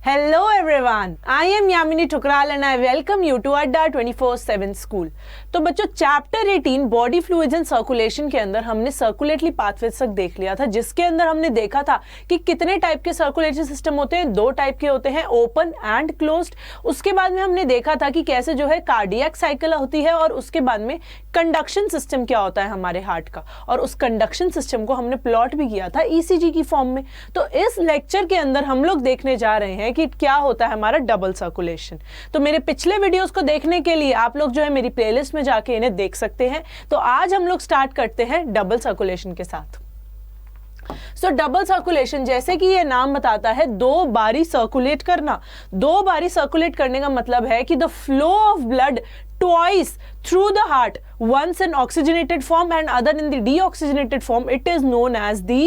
Hello everyone, I am Yamini Thukral and I welcome you to Adda 24/7 School। तो बच्चों chapter 18 body fluids and circulation के अंदर हमने circulatory pathways तक देख लिया था, जिसके अंदर हमने देखा था कि कितने टाइप के सर्कुलेटरी सिस्टम होते हैं। दो टाइप के होते हैं, ओपन एंड क्लोज्ड। उसके बाद में हमने देखा था कि कैसे जो है कार्डियक साइकिल होती है और उसके बाद में कंडक्शन सिस्टम क्या होता है हमारे हार्ट का, और उस कंडक्शन सिस्टम को हमने प्लॉट भी किया था ईसीजी की फॉर्म में। तो इस लेक्चर के अंदर हम लोग देखने जा रहे हैं कि क्या होता है हमारा डबल सर्कुलेशन। तो मेरे पिछले वीडियोस को देखने के लिए आप लोग जो है मेरी प्लेलिस्ट में जाके इन्हें देख सकते हैं। तो आज हम लोग स्टार्ट करते हैं डबल सर्कुलेशन के साथ। सो डबल सर्कुलेशन, जैसे कि ये नाम बताता है, दो बारी सर्कुलेट करना। दो बारी सर्कुलेट करने का मतलब है कि the flow of blood twice through the heart, once in oxygenated form and other in the deoxygenated form, it is known as the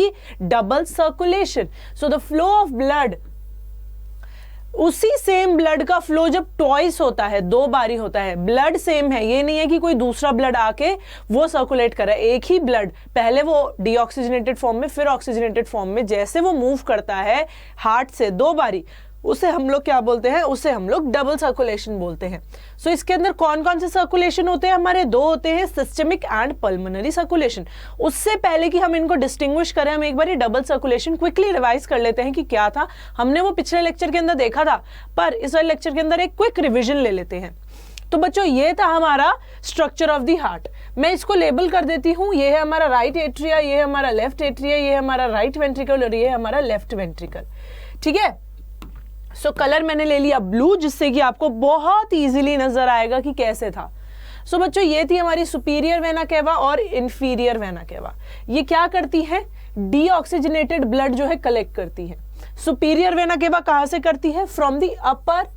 double circulation. So the flow of blood, उसी same blood का flow जब twice होता है, दो बारी होता है, blood same है, ये नहीं है कि कोई दूसरा ब्लड आके वो सर्कुलेट कर रहा है। एक ही ब्लड पहले वो डीऑक्सीजनेटेड फॉर्म में, फिर ऑक्सीजनेटेड फॉर्म में, जैसे वो मूव करता है हार्ट से दो बारी, उसे हम लोग क्या बोलते हैं? उसे हम लोग डबल सर्कुलेशन बोलते हैं। सो इसके अंदर कौन कौन से सर्कुलेशन होते हैं? हमारे दो होते हैं, सिस्टमिक एंड पल्मोनरी सर्कुलेशन। उससे पहले कि हम इनको डिस्टिंग्विश करें, हम एक बार ये डबल सर्कुलेशन क्विकली रिवाइज कर लेते हैं कि क्या था। हमने वो पिछले लेक्चर के अंदर देखा था, पर इस वाले लेक्चर के अंदर एक क्विक रिविजन ले लेते हैं। तो बच्चों ये था हमारा स्ट्रक्चर ऑफ द हार्ट। मैं इसको लेबल कर देती हूं। ये है हमारा राइट एट्रिया, ये है हमारा लेफ्ट एट्रिया, ये है हमारा राइट वेंट्रिकल और ये है हमारा लेफ्ट वेंट्रिकल। ठीक है। सो कलर मैंने ले लिया ब्लू, जिससे कि आपको बहुत इजीली नजर आएगा कि कैसे था। सो बच्चों ये थी हमारी सुपीरियर वेना केवा और इंफीरियर वेना केवा। ये क्या करती है? डीऑक्सीजनेटेड ब्लड जो है कलेक्ट करती है। सुपीरियर वेना केवा कहां से करती है? फ्रॉम द अपर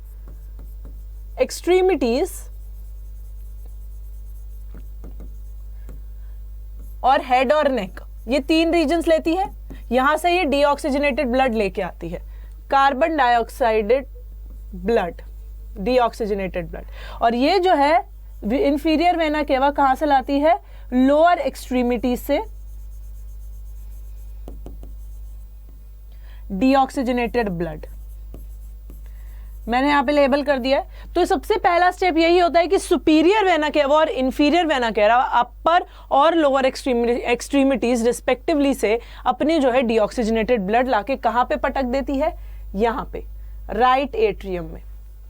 एक्सट्रीमिटीज और हेड और नेक, ये तीन रीजन्स लेती है। यहां से ये डीऑक्सीजनेटेड ब्लड लेके आती है, कार्बन डाइऑक्साइडेड ब्लड, डीऑक्सीजनेटेड ब्लड। और ये जो है इंफीरियर वेना केवा कहां से लाती है? लोअर एक्सट्रीमिटी से डीऑक्सीजनेटेड ब्लड। मैंने यहां पे लेबल कर दिया है। तो सबसे पहला स्टेप यही होता है कि सुपीरियर वेना केवा और इंफीरियर वेना केवा अपर और लोअर एक्सट्रीमिटीज रिस्पेक्टिवली से अपने जो है डीऑक्सीजनेटेड ब्लड लाके कहां पे पटक देती है? यहां पे राइट एट्रियम में,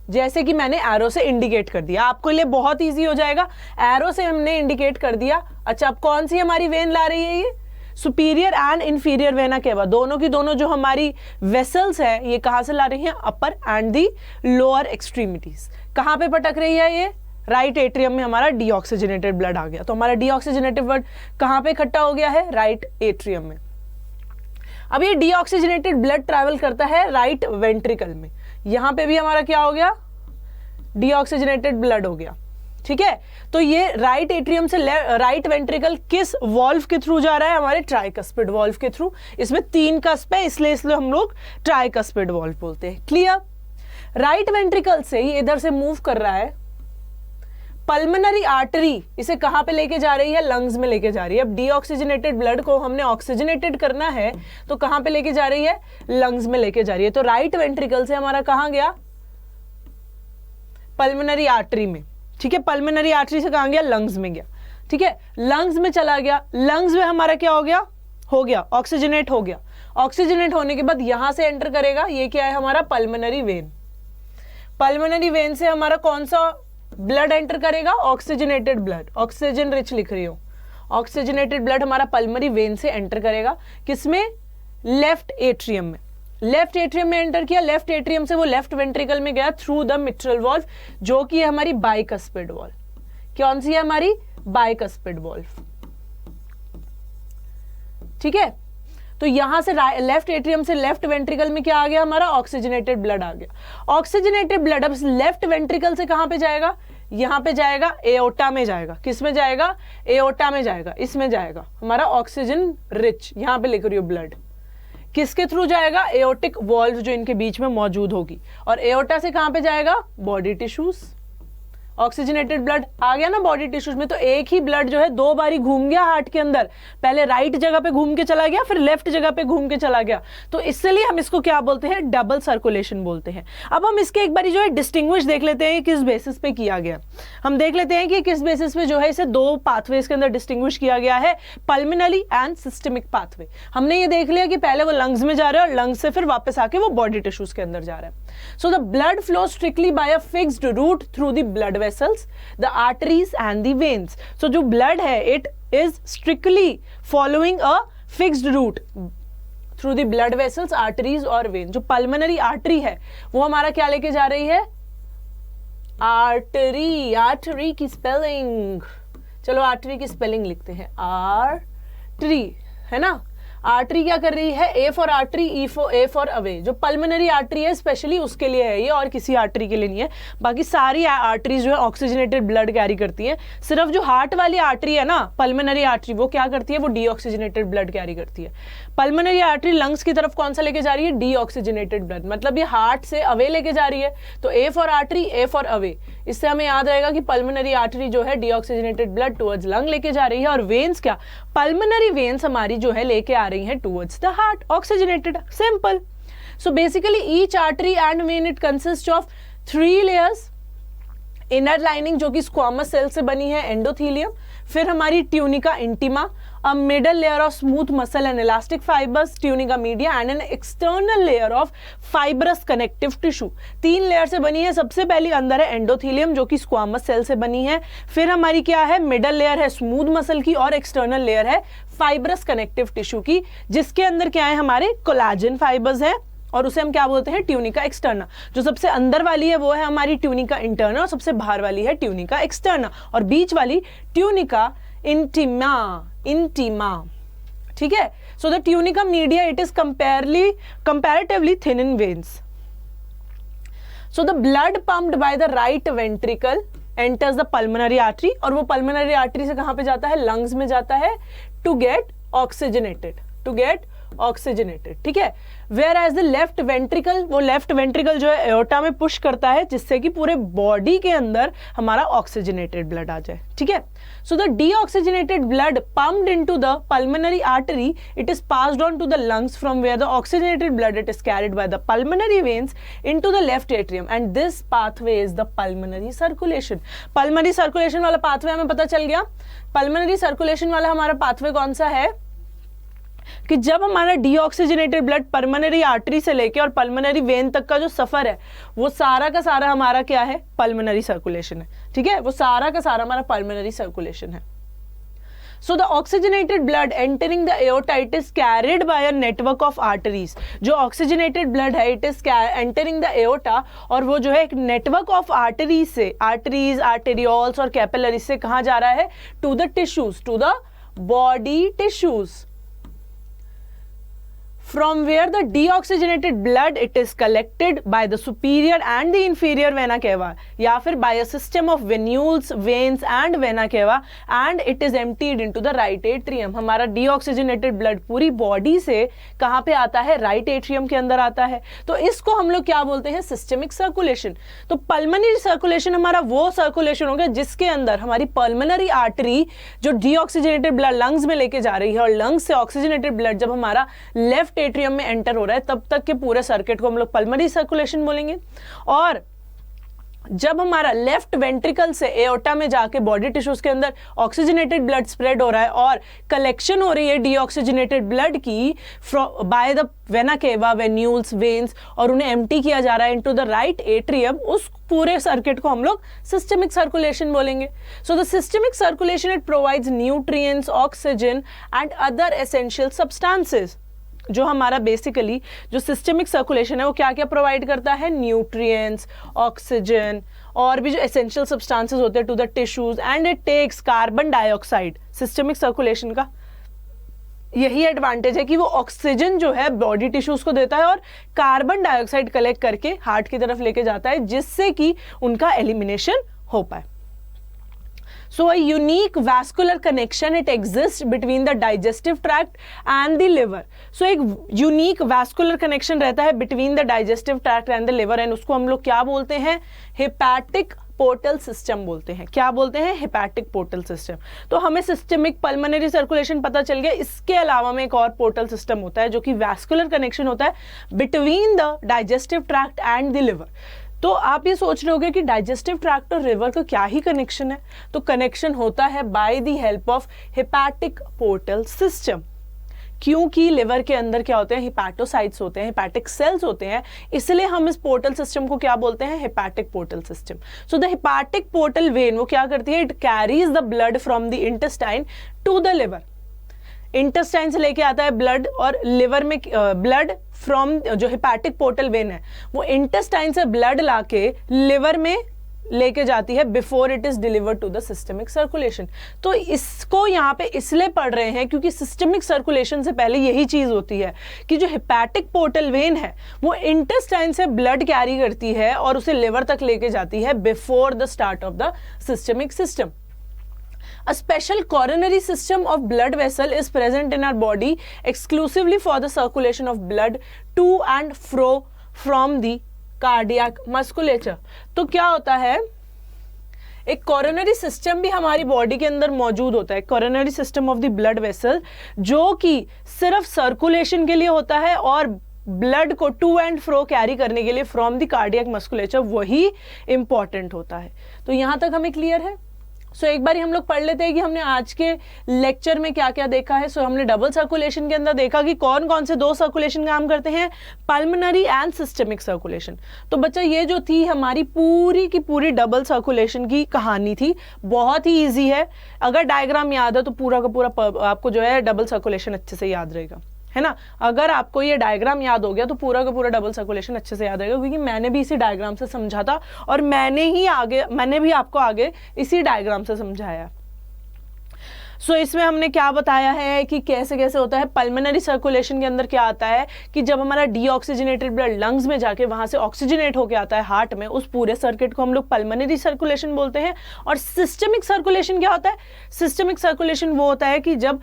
जैसे कि मैंने एरो से इंडिकेट कर दिया। आपके लिए बहुत इजी हो जाएगा, एरो से हमने इंडिकेट कर दिया। अच्छा, अब कौन सी हमारी वेन ला रही है? ये superior and inferior vena cava, दोनों की दोनों जो हमारी वेसल्स है, ये कहां से ला रही हैं? अपर एंड दी लोअर एक्सट्रीमिटीज। कहां पे पटक रही है? ये राइट एट्रियम में हमारा डीऑक्सीजनेटेड ब्लड आ गया। तो हमारा डीऑक्सीजनेटेड ब्लड कहां पे इकट्ठा हो गया है? राइट एट्रियम में। अब ये डीऑक्सीजनेटेड ब्लड ट्रैवल करता है राइट वेंट्रिकल में। यहां पे भी हमारा क्या हो गया? डीऑक्सीजनेटेड ब्लड हो गया। ठीक है। तो ये राइट एट्रियम से राइट वेंट्रिकल किस वॉल्व के थ्रू जा रहा है? हमारे ट्राइकस्पिड वॉल्व के थ्रू। इसमें तीन कस्प है, इसलिए हम लोग ट्राइकस्पिड वॉल्व बोलते हैं। क्लियर? राइट वेंट्रिकल से ये इधर से मूव कर रहा है, पल्मोनरी आर्टरी इसे कहां पे लेके जा रही है? लंग्स में लेके जा रही है। अब डीऑक्सीजनेटेड ब्लड को हमने ऑक्सीजनेटेड करना है, तो कहां पे लेके जा रही है? लंग्स में लेके जा रही है। तो राइट वेंट्रिकल से हमारा कहां गया? पल्मोनरी आर्टरी में। ठीक है। पल्मोनरी आर्टरी से कहां गया? लंग्स में गया। ठीक है। लंग्स में चला गया। लंग्स में हमारा क्या हो गया? ऑक्सीजनेट हो गया। ऑक्सीजनेट होने के बाद यहां से एंटर करेगा, ये क्या है? हमारा पल्मोनरी वेन। पल्मोनरी वेन से हमारा कौन सा ब्लड एंटर करेगा? Oxygenated blood. ऑक्सीजन रिच लिख रही हूं। ऑक्सीजनेटेड ब्लड हमारा पल्मोनरी वेन से एंटर करेगा, किसमें? लेफ्ट एट्रियम में। लेफ्ट एट्रियम में एंटर किया, लेफ्ट एट्रियम से वो लेफ्ट वेंट्रिकल में गया थ्रू द मिट्रल वॉल्व, जो कि है हमारी बाइकस्पिड वॉल्व। कौन सी है? हमारी बाइकस्पिड वॉल्व। ठीक है। तो यहां से लेफ्ट एट्रियम से लेफ्ट वेंट्रिकल में क्या आ गया? हमारा ऑक्सीजनेटेड ब्लड आ गया। ऑक्सीजनेटेड ब्लड अब लेफ्ट वेंट्रिकल से कहां पे जाएगा? यहां पे जाएगा, एओर्टा में जाएगा। किस में जाएगा? एओर्टा में जाएगा। इसमें जाएगा हमारा ऑक्सीजन रिच, यहां पे लिख रही हूं ब्लड। किसके थ्रू जाएगा? एओर्टिक वॉल्व जो इनके बीच में मौजूद होगी। और एओर्टा से कहां पे जाएगा? Body tissues. ऑक्सीजनेटेड ब्लड आ गया ना बॉडी टिश्यूज में, तो एक ही ब्लड जो है दो बारी घूम गया हार्ट के अंदर, पहले राइट जगह पे घूम के चला गया, फिर लेफ्ट जगह पे घूम के चला गया, तो इसलिए हम इसको क्या बोलते हैं, डबल सर्कुलेशन बोलते हैं। अब हम इसके एक बारी जो है डिस्टिंग्विश देख लेते हैं किस बेसिस पे किया गया। हम देख लेते हैं कि किस बेसिस पे जो है इसे दो पाथवेज के अंदर डिस्टिंग्विश किया गया है, पल्मोनरी एंड सिस्टमिक पाथवे। हमने ये देख लिया कि पहले वो लंग्स में जा रहा है और लंग्स से फिर वापस आके वो बॉडी टिश्यूज के अंदर जा रहा है। So the blood flow strictly by a fixed route through the blood vessels, the arteries and the veins. So जो ब्लड है it is strictly following a fixed route through the blood vessels, arteries और vein. जो pulmonary artery है वो हमारा क्या लेके जा रही है, आर्टरी। आर्टरी की स्पेलिंग, चलो आर्टरी की स्पेलिंग लिखते हैं, आर्टरी है ना। आर्टरी क्या कर रही है, A for artery, A for away. जो पल्मोनरी आर्टरी है स्पेशली उसके लिए है ये, और किसी आर्टरी के लिए नहीं है। बाकी सारी आर्टरीज जो है ऑक्सीजनेटेड ब्लड कैरी करती है। सिर्फ जो हार्ट वाली आर्टरी है ना, पल्मोनरी आर्टरी, वो क्या करती है, वो डीऑक्सीजनेटेड ब्लड कैरी करती है। पल्मोनरी आर्टरी लंग्स की तरफ कौन सा लेके जा रही है, डीऑक्सीजनेटेड ब्लड, मतलब ये हार्ट से अवे लेके जा रही है। तो A for artery, A for away. इससे हमें याद रहेगा कि पल्मोनरी आर्टरी जो है डीऑक्सीजनेटेड ब्लड टुवर्ड्स लंग लेके जा रही है, और वेन्स क्या, पल्मोनरी वेन्स हमारी जो है लेके आ रही है towards the heart, oxygenated, simple. So basically each artery and when it consist of 3 layers. Inner lining जो कि स्क्वामस सेल से बनी है, एंडोथीलियम, फिर हमारी tunica intima, a middle layer of smooth muscle and elastic fibers, tunica media, and an external layer of fibrous connective tissue। 3 layer से बनी है। सबसे पहली अंदर है एंडोथीलियम जो कि स्क्वामस सेल से बनी है, फिर हमारी क्या है, मिडल लेयर है स्मूथ मसल की, और एक्सटर्नल लेयर है फाइब्रस कनेक्टिव टिश्यू की, जिसके अंदर क्या है, हमारे कोलाजन फाइबर्स है, और उसे हम क्या बोलते हैं, ट्यूनिका एक्सटर्ना। जो सबसे अंदर वाली है वो है हमारी ट्यूनिका इंटरना, और सबसे बाहर वाली है ट्यूनिका एक्सटर्ना, और बीच वाली ट्यूनिका इंटीमा। इंटीमा, ठीक है। So the tunica media it is comparatively thin in veins. So the blood pumped by the right ventricle enters the pulmonary artery, और वो pulmonary artery से कहां पे जाता है, lungs में जाता है, to get oxygenated, ठीक है। Whereas the left ventricle, वो लेफ्ट वेंट्रिकल जो है एओर्टा में पुश करता है, जिससे कि पूरे बॉडी के अंदर हमारा ऑक्सीजनेटेड ब्लड आ जाए, ठीक है। So the deoxygenated blood pumped into the pulmonary artery, it is passed on to the lungs, from where the oxygenated blood it is carried by the pulmonary veins into the left atrium, and this pathway is the pulmonary circulation. Pulmonary circulation वाला pathway हमें पता चल गया। Pulmonary circulation वाला हमारा pathway कौन सा है, कि जब हमारा डीऑक्सीजनेटेड ब्लड पल्मोनरी आर्टरी से लेके और पल्मोनरी वेन तक का जो सफर है वो सारा का सारा हमारा क्या है, पल्मोनरी सर्कुलेशन है, ठीक है। वो सारा का सारा हमारा पल्मोनरी सर्कुलेशन है। So the oxygenated blood entering the aorta, it is carried by a network of arteries। जो oxygenated blood है it is entering the aorta, और वो जो है एक network of arteries से, arteries, arterioles और capillaries से कहाँ जा रहा है, to the tissues, to the body tissues, from where the deoxygenated blood it is collected by the superior and the inferior vena cava, या फिर by a system of venules, veins and vena cava, and it is emptied into the right atrium। हमारा deoxygenated blood पूरी body से कहाँ पे आता है, right atrium के अंदर आता है। तो इसको हम लोग क्या बोलते हैं, सिस्टमिक सर्कुलेशन। तो पल्मोनरी सर्कुलेशन हमारा वो सर्कुलेशन होगा जिसके अंदर हमारी पल्मोनरी आर्टरी जो डीऑक्सीजनेटेड ब्लड लंग्स में लेके जा रही है, और लंग्स से ऑक्सीजनेटेड ब्लड जब हमारा लेफ्ट एट्रियम में एंटर हो रहा है, तब तक के पूरे सर्किट को हम लोग पल्मोनरी सर्कुलेशन बोलेंगे। और जब हमारा लेफ्ट वेंट्रिकल से एओर्टा में जाके बॉडी टिश्यूज के अंदर ऑक्सीजनेटेड ब्लड स्प्रेड हो रहा है और कलेक्शन हो रही है डीऑक्सीजनेटेड ब्लड की by the vena cava, venules, veins, और उन्हें एम्प्टी किया जा रहा है इनटू द राइट एट्रियम, उस पूरे सर्किट को हम लोग सिस्टमिक सर्कुलेशन बोलेंगे। So the systemic circulation it provides nutrients, oxygen and other essential substances. जो हमारा बेसिकली जो सिस्टमिक सर्कुलेशन है वो क्या क्या प्रोवाइड करता है, न्यूट्रिएंट्स, ऑक्सीजन और भी जो एसेंशियल सब्सटेंसेस होते हैं to the tissues, and it takes carbon dioxide. Systemic circulation का यही एडवांटेज है कि वो ऑक्सीजन जो है बॉडी टिश्यूज को देता है और कार्बन डाइऑक्साइड कलेक्ट करके हार्ट की तरफ लेके जाता है, जिससे कि उनका एलिमिनेशन हो पाए। So a unique vascular connection it exists between the digestive tract and the liver। So एक unique vascular connection रहता है between the digestive tract and the liver, and उसको हम लोग क्या बोलते हैं, hepatic पोर्टल सिस्टम बोलते हैं। क्या बोलते हैं? Hepatic portal system. तो हमें सिस्टमिक पल्मोनरी सर्कुलेशन पता चल गया। इसके अलावा में एक और पोर्टल सिस्टम होता है जो कि वैस्कुलर कनेक्शन होता है between the digestive tract and the liver. तो आप ये सोच रहे होगे कि डाइजेस्टिव ट्रैक्ट और लिवर का क्या ही कनेक्शन है? तो कनेक्शन होता है by the help of hepatic portal system, क्योंकि लिवर के अंदर क्या होते हैं? हिपैटोसाइट्स होते हैं, हिपैटिक सेल्स होते हैं, इसलिए हम इस पोर्टल सिस्टम को क्या बोलते हैं? Hepatic portal system. So the hepatic portal vein वो क्या करती है? It carries the blood from the intestine to the liver. Intestine से लेके आता है ब्लड, और लिवर में ब्लड फ्रॉम जो हेपेटिक पोर्टल वेन है वो इंटेस्टाइन से ब्लड लाके लिवर में लेके जाती है before it is delivered to the systemic circulation. तो इसको यहाँ पे इसलिए पढ़ रहे हैं क्योंकि सिस्टमिक सर्कुलेशन से पहले यही चीज होती है कि जो हेपेटिक पोर्टल वेन है वो इंटेस्टाइन से ब्लड कैरी करती है और उसे लिवर तक लेके जाती है before the start of the systemic system. A special coronary system of blood vessel is present in our body exclusively for the circulation of blood to and fro from the cardiac musculature। तो क्या होता है? एक coronary system भी हमारी body के अंदर मौजूद होता है, coronary system of the blood vessel, जो कि सिर्फ सर्कुलेशन के लिए होता है और ब्लड को टू एंड फ्रो कैरी करने के लिए फ्रॉम द कार्डियक मस्कुलेचर वही इंपॉर्टेंट होता है। तो यहां तक हमें क्लियर है? सो एक बार हम लोग पढ़ लेते हैं कि हमने आज के लेक्चर में क्या क्या देखा है। सो हमने डबल सर्कुलेशन के अंदर देखा कि कौन कौन से दो सर्कुलेशन काम करते हैं, पल्मोनरी एंड सिस्टमिक सर्कुलेशन। तो बच्चा ये जो थी हमारी पूरी की पूरी डबल सर्कुलेशन की कहानी थी, बहुत ही इजी है। अगर डायग्राम याद है तो पूरा का पूरा आपको जो है डबल सर्कुलेशन अच्छे से याद रहेगा, है ना। अगर आपको ये डायग्राम याद हो गया तो पूरा का पूरा डबल सर्कुलेशन अच्छे से याद रहेगा, क्योंकि मैंने भी इसी डायग्राम से समझा था और मैंने भी आपको आगे इसी डायग्राम से समझाया। सो इसमें हमने क्या बताया है कि कैसे कैसे होता है। पल्मोनरी सर्कुलेशन के अंदर क्या आता है कि जब हमारा डीऑक्सीजनेटेड ब्लड लंग्स में जाके वहां से ऑक्सीजनेट होकर आता है हार्ट में, उस पूरे सर्किट को हम लोग पल्मोनरी सर्कुलेशन बोलते हैं। और सिस्टमिक सर्कुलेशन क्या होता है? सिस्टमिक सर्कुलेशन वो होता है कि जब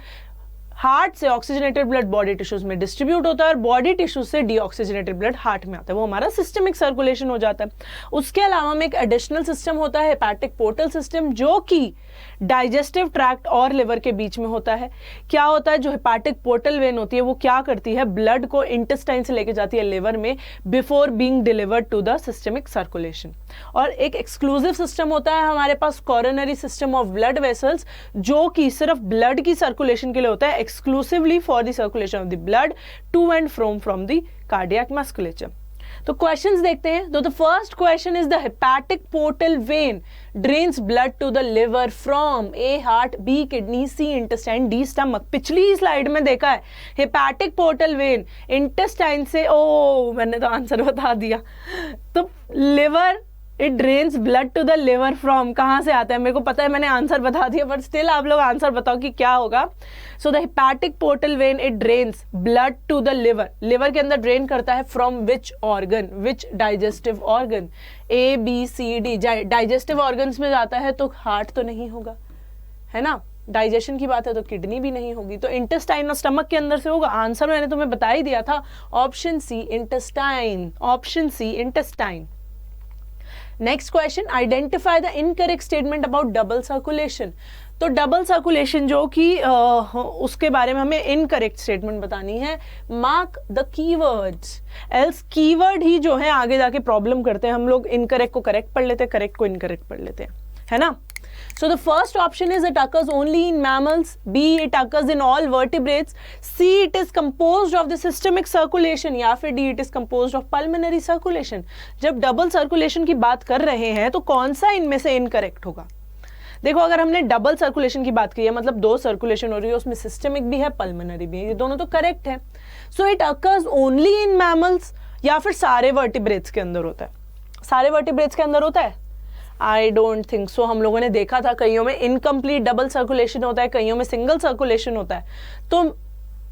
हार्ट से ऑक्सीजनेटेड ब्लड बॉडी टिश्यूज में डिस्ट्रीब्यूट होता है और बॉडी टिश्यूज से डीऑक्सीजनेटेड ब्लड हार्ट में आता है, वो हमारा सिस्टमिक सर्कुलेशन हो जाता है। उसके अलावा में एक एडिशनल सिस्टम होता है हेपेटिक पोर्टल सिस्टम, जो कि डाइजेस्टिव ट्रैक्ट और लिवर के बीच में होता है। क्या होता है? जो हेपेटिक पोर्टल वेन होती है वो क्या करती है? ब्लड को इंटेस्टाइन से लेके जाती है लिवर में before being delivered to the systemic circulation. और एक एक्सक्लूसिव सिस्टम होता है हमारे पास coronary system of blood vessels, जो कि सिर्फ ब्लड की सर्कुलेशन के लिए होता है, exclusively for the circulation of the blood to and from the cardiac musculature। तो क्वेश्चंस देखते हैं। तो the first question is the hepatic portal vein drains blood to the liver from A heart, B kidney, C intestine, D stomach. पिछली slide में देखा है hepatic portal when intestine से, ओ मैंने तो आंसर बता दिया। तो liver it drains blood to the liver from, कहाँ से आता है? मेरे को पता है, मैंने आंसर बता दिया, बट स्टिल आप लोग आंसर बताओ कि क्या होगा। So the hepatic portal vein it drains blood to the liver, liver के अंदर ड्रेन करता है from which organ, which digestive organ, A B C D. Digestive organs में जाता है तो हार्ट तो नहीं होगा, है ना। डाइजेशन की बात है तो किडनी भी नहीं होगी, तो इंटेस्टाइन और स्टमक के अंदर से होगा। आंसर मैंने तुम्हें बता ही दिया था, option C intestine, option C intestine. Next question, identify the incorrect statement about double circulation. तो डबल सर्कुलेशन जो कि उसके बारे में हमें इनकरेक्ट स्टेटमेंट बतानी है। Mark the keywords, else keyword ही जो है आगे जाके प्रॉब्लम करते हैं। हम लोग इनकरेक्ट को करेक्ट पढ़ लेते हैं, करेक्ट को इनकरेक्ट पढ़ लेते हैं, है ना। So the first option is it occurs only in mammals, B it occurs in all vertebrates, C it is composed of the systemic circulation, या फिर D it is composed of pulmonary circulation। जब double circulation की बात कर रहे हैं तो कौन सा इनमें से इनकरेक्ट होगा? देखो, अगर हमने डबल सर्कुलेशन की बात की है, मतलब दो सर्कुलेशन हो रही है, उसमें सिस्टमिक भी है पल्मोनरी भी है, ये दोनों तो करेक्ट है। So it occurs only in mammals, या फिर सारे वर्टिब्रेट्स के अंदर होता है? सारे वर्टिब्रेट्स के अंदर होता है? I don't think so. हम लोगों ने देखा था कईयों में इनकम्प्लीट डबल सर्कुलेशन होता है, कईयों में सिंगल सर्कुलेशन होता है। तो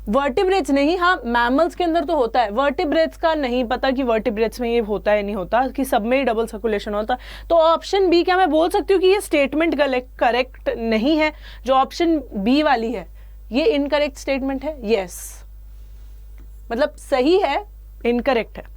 वर्टिब्रेट्स नहीं, हाँ मैमल्स के अंदर तो होता है। वर्टिब्रेट्स का नहीं पता कि वर्टिब्रेट्स में ये होता है नहीं होता, कि सब में ही डबल सर्कुलेशन होता है। तो ऑप्शन बी, क्या मैं बोल सकती हूँ कि ये स्टेटमेंट करेक्ट नहीं है? जो ऑप्शन बी वाली है ये इनकरेक्ट स्टेटमेंट है। यस, मतलब सही है, इनकरेक्ट है।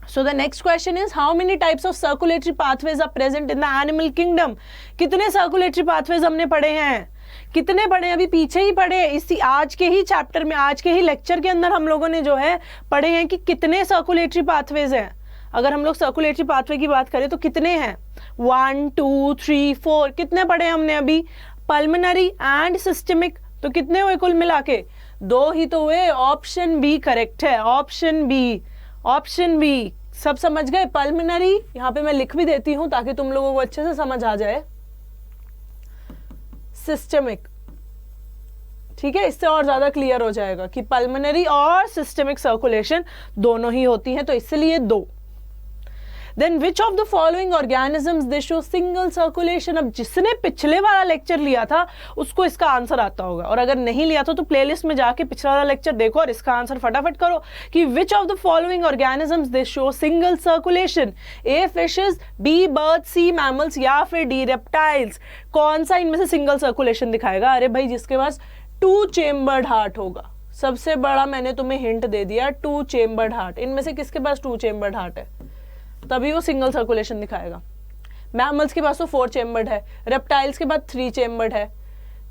So the next question is how many types of circulatory pathways are present in the animal kingdom? कितने circulatory pathways हमने पढ़े हैं, कितने पढ़े, अभी पीछे ही पढ़े, इसी आज के ही चैप्टर में, आज के ही लेक्चर के अंदर हम लोगों ने जो है पढ़े हैं कि कितने सर्कुलेटरी पाथवेज हैं. अगर हम लोग सर्कुलेटरी पाथवे की बात करें तो कितने हैं, 1 2 3 4, कितने पढ़े हमने अभी, पल्मोनरी एंड सिस्टमिक, तो कितने हुए कुल मिला के, 2 ही तो हुए. ऑप्शन बी करेक्ट है, ऑप्शन बी, ऑप्शन बी. सब समझ गए. पल्मोनरी यहाँ पे मैं लिख भी देती हूं ताकि तुम लोगों को अच्छे से समझ आ जाए. सिस्टमिक, ठीक है, इससे और ज्यादा क्लियर हो जाएगा कि पल्मोनरी और सिस्टमिक सर्कुलेशन दोनों ही होती हैं, तो इसलिए 2. Then which of the following organisms they show single circulation? अब जिसने पिछले वाला लेक्चर लिया था उसको इसका आंसर आता होगा, और अगर नहीं लिया था तो प्लेलिस्ट में जाके पिछला वाला लेक्चर देखो और इसका आंसर फटाफट करो कि which of the following organisms they show single circulation? A fishes, B birds, C mammals या फिर D reptiles. कौन सा इनमें से सिंगल सर्कुलेशन दिखाएगा? अरे भाई जिसके पास 2 चेम्बर्ड हार्ट होगा. सबसे बड़ा मैंने तुम्हें हिंट दे दिया, 2 चेम्बर्ड हार्ट. इनमें से किसके पास 2 चेम्बर्ड हार्ट है? तभी वो सिंगल सर्कुलेशन दिखाएगा. मैमल्स के पास तो 4 चेम्बर्ड है, रेप्टाइल्स के पास 3 चेम्बर्ड है,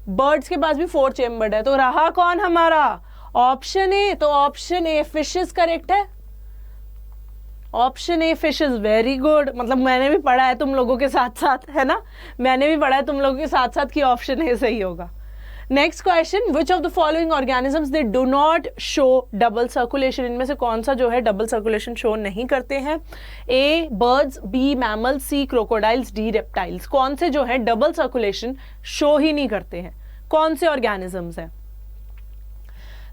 बर्ड्स के पास भी 4 चेम्बर्ड है. तो रहा कौन हमारा? Option A. तो ऑप्शन ए फिशेस करेक्ट है. Option A fishes, very good. मतलब मैंने भी पढ़ा है तुम लोगों के साथ साथ, है ना, मैंने भी पढ़ा है तुम लोगों के साथ साथ कि ऑप्शन ए सही होगा. Next question, which of the following organisms they do not show double circulation? इनमें से कौन सा जो है डबल सर्कुलेशन शो नहीं करते हैं? ए बर्ड्स, बी मैमल्स, सी क्रोकोडाइल्स, डी रेप्टाइल्स. कौन से जो है डबल सर्कुलेशन शो ही नहीं करते हैं? कौन से ऑर्गेनिजम्स हैं?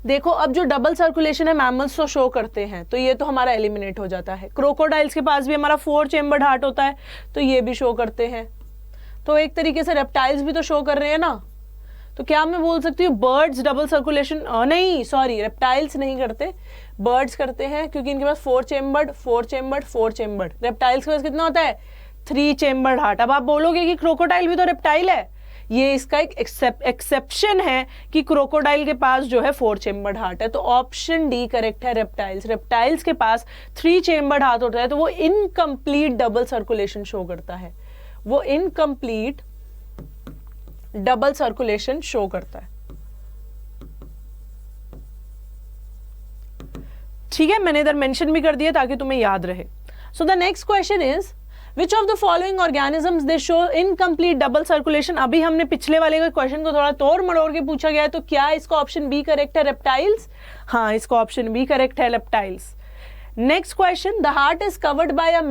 देखो अब जो डबल सर्कुलेशन है मैमल्स तो शो करते हैं, तो ये तो हमारा एलिमिनेट हो जाता है. क्रोकोडाइल्स के पास भी हमारा 4 चेम्बर्ड हार्ट होता है, तो ये भी शो करते हैं. तो एक तरीके से रेप्टाइल्स भी तो शो कर रहे हैं ना. तो क्या मैं बोल सकती हूँ बर्ड्स डबल सर्कुलेशन? नहीं सॉरी, रेप्टाइल्स नहीं करते, बर्ड्स करते हैं क्योंकि इनके पास 4 चेम्बर्ड 4 चेम्बर्ड 4 चेम्बर्ड. रेप्टाइल्स के पास कितना होता है? 3 चेम्बर्ड हार्ट. अब आप बोलोगे कि क्रोकोडाइल भी तो रेप्टाइल है, ये इसका एक एक्सेप्शन है कि क्रोकोडाइल के पास जो है 4 चेम्बर्ड हार्ट है. तो ऑप्शन डी करेक्ट है, रेप्टाइल्स. रेप्टाइल्स के पास 3 चेम्बर्ड हार्ट होता है, तो वो इनकम्प्लीट डबल सर्कुलेशन शो करता है, वो इनकम्प्लीट डबल सर्कुलेशन शो करता है. ठीक है, मैंने इधर मेंशन भी कर दिया ताकि तुम्हें याद रहे. So the next question is which of the following organisms they show incomplete double circulation? अभी हमने पिछले वाले के क्वेश्चन को थोड़ा तोड़ मड़ोड़ के पूछा गया है, तो क्या इसका ऑप्शन बी करेक्ट है, रेप्टाइल्स? हाँ, इसका ऑप्शन बी करेक्ट है, reptiles. Next question, the heart is covered by a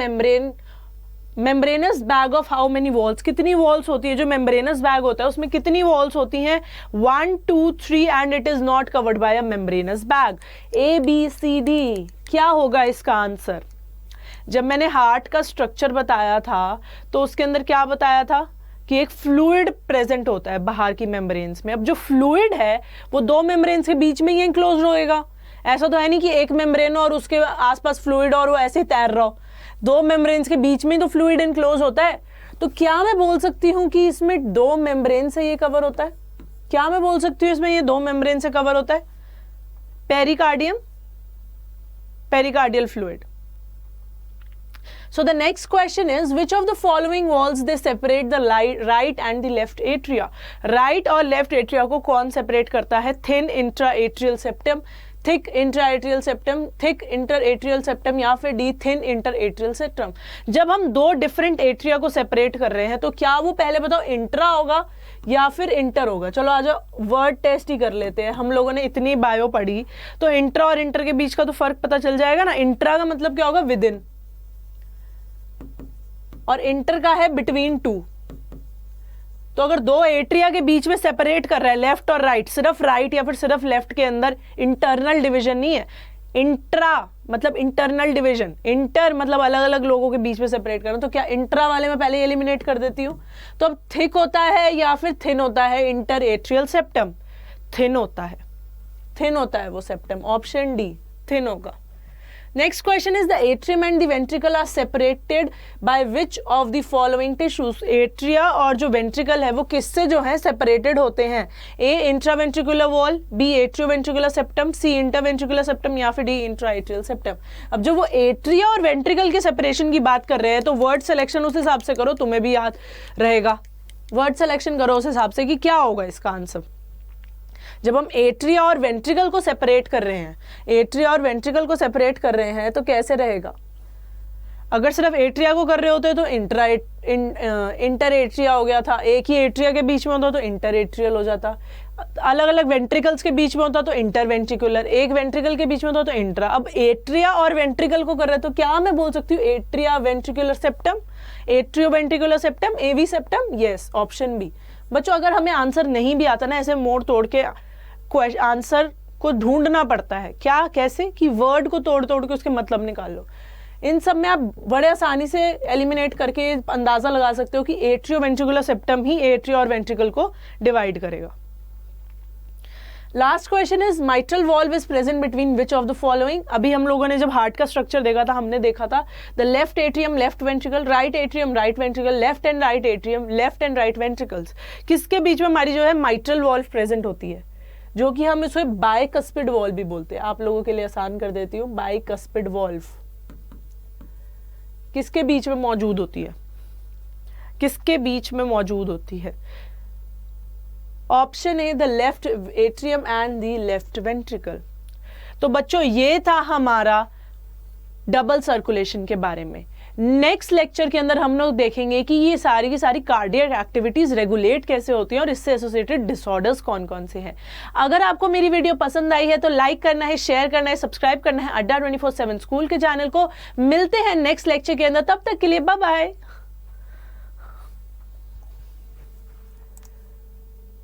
membranous bag of how many walls? कितनी वॉल्स होती है? जो मेम्ब्रेनस बैग होता है उसमें कितनी वॉल्स होती हैं? 1 2 3 and it is not covered by a membranous bag. A B C D. क्या होगा इसका आंसर? जब मैंने हार्ट का स्ट्रक्चर बताया था तो उसके अंदर क्या बताया था कि एक फ्लूइड प्रेजेंट होता है बाहर की मेम्ब्रेन्स में. अब जो फ्लूइड है वो 2 मेम्ब्रेन्स के बीच में ही एंक्लोज होएगा. ऐसा तो है नहीं कि एक मेम्ब्रेन और उसके आसपास फ्लूइड और वो ऐसे ही तैर रहा हो. 2 मेम्ब्रेन्स के बीच में तो फ्लूइड एनक्लोज होता है. तो क्या मैं बोल सकती हूँ कि इसमें 2 मेम्ब्रेन से ये कवर होता है? क्या मैं बोल सकती हूँ इसमें ये 2 मेम्ब्रेन से कवर होता है? Pericardium, pericardial fluid. So the next question is which of the following walls they separate the right and the left atria? Right और left atria को कौन separate करता है? Thin intra-atrial septum, thick intra-atrial septum, thick inter-atrial septum या फिर D thin inter-atrial septum. जब हम 2 different atria को separate कर रहे हैं तो क्या वो पहले बताओ इंट्रा होगा या फिर इंटर होगा? चलो आज वर्ड टेस्ट ही कर लेते हैं. हम लोगों ने इतनी बायो पढ़ी तो इंट्रा और इंटर के बीच का तो फर्क पता चल जाएगा ना. इंट्रा का मतलब क्या होगा? विद इन, और इंटर का है बिटवीन 2. तो अगर 2 एट्रिया के बीच में सेपरेट कर रहा है लेफ्ट और राइट, सिर्फ राइट या फिर सिर्फ लेफ्ट के अंदर इंटरनल डिवीजन नहीं है. इंट्रा मतलब इंटरनल डिवीजन, इंटर मतलब अलग अलग लोगों के बीच में सेपरेट करना. तो क्या इंट्रा वाले में पहले एलिमिनेट कर देती हूं. तो अब थिक होता है या फिर थिन होता है? इंटर एट्रियल सेप्टम थिन होता है, थिन होता है वो सेप्टम. ऑप्शन डी थिन होगा. Next question is the atrium and the ventricle are separated by which of the following tissues. Atria और जो वेंट्रिकल है वो किससे जो है सेपरेटेड होते हैं? A intraventricular wall, B atrioventricular septum, C interventricular septum या फिर डी इंट्राएट्रियल सेप्टम। अब जो वो एट्रिया और वेंट्रिकल के सेपरेशन की बात कर रहे हैं तो वर्ड सिलेक्शन उस हिसाब से करो, तुम्हें भी याद रहेगा। वर्ड सिलेक्शन करो उस हिसाब से कि क्या होगा इसका आंसर। जब हम एट्रिया और वेंट्रिकल को सेपरेट कर रहे हैं, एट्रिया और वेंट्रिकल को सेपरेट कर रहे हैं तो कैसे रहेगा? अगर सिर्फ एट्रिया को कर रहे होते तो इंटर एट्रिया हो गया था, एक ही एट्रिया के बीच में होता तो इंटर एट्रियल हो जाता, अलग अलग वेंट्रिकल्स के बीच में होता तो इंटरवेंट्रिकुलर, एक वेंट्रिकल के बीच में होता तो इंट्रा। अब एट्रिया और वेंट्रिकल को कर रहे तो क्या मैं बोल सकती हूँ? Atria ventricular septum, atrioventricular septum, AV septum, yes option B. बच्चों अगर हमें आंसर नहीं भी आता ना, ऐसे मोड़ तोड़ के आंसर को ढूंढना पड़ता है। क्या, कैसे? कि वर्ड को तोड़ तोड़ के उसके मतलब निकाल लो। इन सब में आप बड़े आसानी से एलिमिनेट करके अंदाजा लगा सकते हो कि एट्रियो वेंट्रिकुलर सेप्टम ही एट्रिया और वेंट्रिकल को डिवाइड करेगा। Last question is mitral valve is present between which of the following. अभी हम लोगों ने जब हार्ट का स्ट्रक्चर देखा था, हमने देखा था the left atrium left ventricle, right atrium right ventricle, left and right atrium left and right ventricles. किसके बीच में हमारी जो है माइट्रल वॉल्व प्रेजेंट होती है, जो कि हम इसे बाइकस्पिड वॉल्व भी बोलते हैं। आप लोगों के लिए आसान कर देती हूँ, बाइकस्पिड वॉल्व किसके बीच में मौजूद होती है? किसके बीच में मौजूद होती है? Option A the left atrium and the left ventricle. तो बच्चों ये था हमारा डबल सर्कुलेशन के बारे में। नेक्स्ट लेक्चर के अंदर हम लोग देखेंगे कि ये सारी की सारी कार्डियक एक्टिविटीज रेगुलेट कैसे होती हैं और इससे एसोसिएटेड डिसऑर्डर्स कौन कौन से हैं। अगर आपको मेरी वीडियो पसंद आई है तो लाइक करना है, शेयर करना है, सब्सक्राइब करना है अड्डा 24/7 स्कूल के चैनल को। मिलते हैं नेक्स्ट लेक्चर के अंदर, तब तक के लिए बाय बाय।